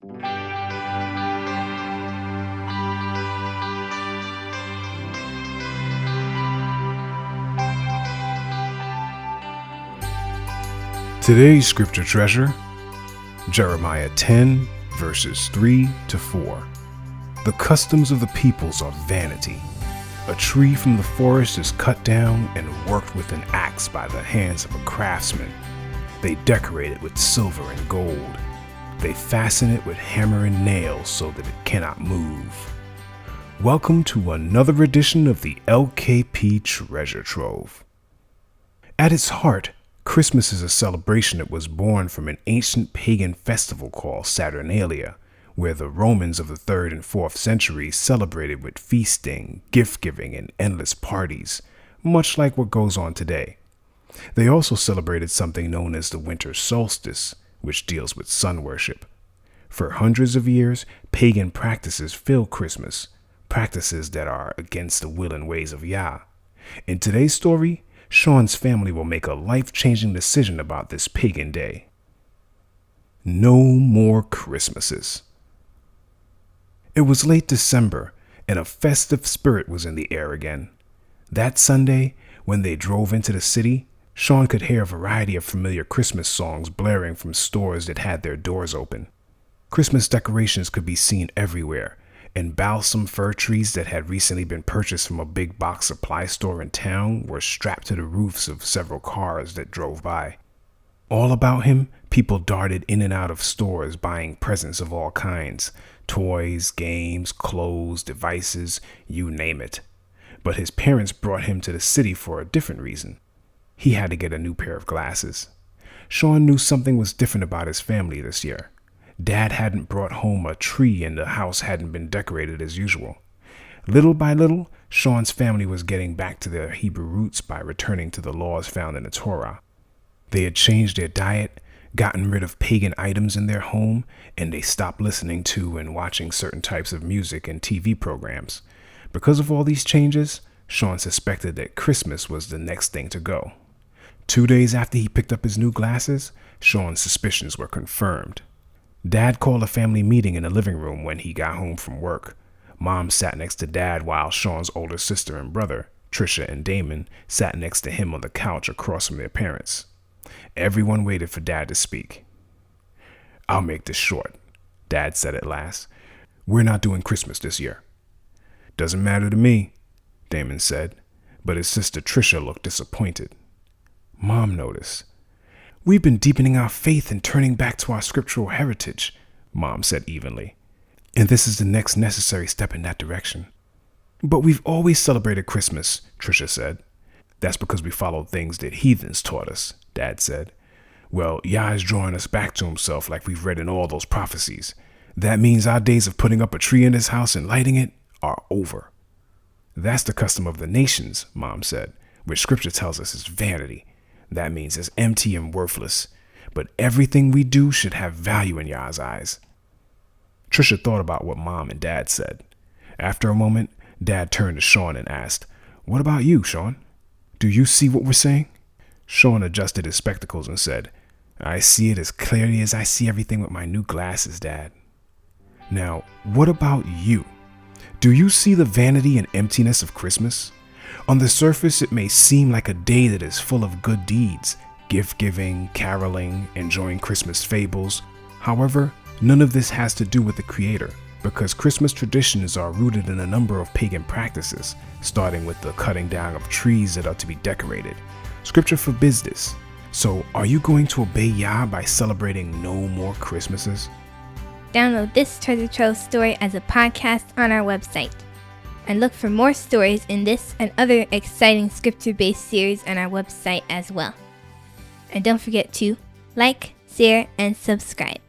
Today's scripture treasure, Jeremiah 10, verses 3 to 4. The customs of the peoples are vanity. A tree from the forest is cut down and worked with an axe by the hands of a craftsman. They decorate it with silver and gold. They fasten it with hammer and nails so that it cannot move. Welcome to another edition of the LKP Treasure Trove. At its heart, Christmas is a celebration that was born from an ancient pagan festival called Saturnalia, where the Romans of the 3rd and 4th centuries celebrated with feasting, gift-giving, and endless parties, much like what goes on today. They also celebrated something known as the winter solstice, which deals with sun worship. For hundreds of years, pagan practices fill Christmas, practices that are against the will and ways of Yah. In today's story, Sean's family will make a life-changing decision about this pagan day. No more Christmases. It was late December, and a festive spirit was in the air again. That Sunday, when they drove into the city, Sean could hear a variety of familiar Christmas songs blaring from stores that had their doors open. Christmas decorations could be seen everywhere, and balsam fir trees that had recently been purchased from a big box supply store in town were strapped to the roofs of several cars that drove by. All about him, people darted in and out of stores buying presents of all kinds: toys, games, clothes, devices, you name it. But his parents brought him to the city for a different reason. He had to get a new pair of glasses. Sean knew something was different about his family this year. Dad hadn't brought home a tree and the house hadn't been decorated as usual. Little by little, Sean's family was getting back to their Hebrew roots by returning to the laws found in the Torah. They had changed their diet, gotten rid of pagan items in their home, and they stopped listening to and watching certain types of music and TV programs. Because of all these changes, Sean suspected that Christmas was the next thing to go. 2 days after he picked up his new glasses, Sean's suspicions were confirmed. Dad called a family meeting in the living room when he got home from work. Mom sat next to Dad while Sean's older sister and brother, Trisha and Damon, sat next to him on the couch across from their parents. Everyone waited for Dad to speak. "I'll make this short," Dad said at last. "We're not doing Christmas this year." "Doesn't matter to me," Damon said, but his sister Trisha looked disappointed. Mom noticed. "We've been deepening our faith and turning back to our scriptural heritage," Mom said evenly. "And this is the next necessary step in that direction." "But we've always celebrated Christmas," Trisha said. "That's because we followed things that heathens taught us," Dad said. "Well, Yah is drawing us back to himself like we've read in all those prophecies. That means our days of putting up a tree in this house and lighting it are over." "That's the custom of the nations," Mom said, "which scripture tells us is vanity. That means it's empty and worthless. But everything we do should have value in Yah's eyes." Trisha thought about what Mom and Dad said. After a moment, Dad turned to Sean and asked, "What about you, Sean? Do you see what we're saying?" Sean adjusted his spectacles and said, "I see it as clearly as I see everything with my new glasses, Dad." "Now, what about you? Do you see the vanity and emptiness of Christmas? On the surface, it may seem like a day that is full of good deeds, gift-giving, caroling, enjoying Christmas fables. However, none of this has to do with the Creator, because Christmas traditions are rooted in a number of pagan practices, starting with the cutting down of trees that are to be decorated. Scripture forbids this. So, are you going to obey Yah by celebrating no more Christmases? Download this Treasure Trove story as a podcast on our website. And look for more stories in this and other exciting scripture-based series on our website as well. And don't forget to like, share, and subscribe.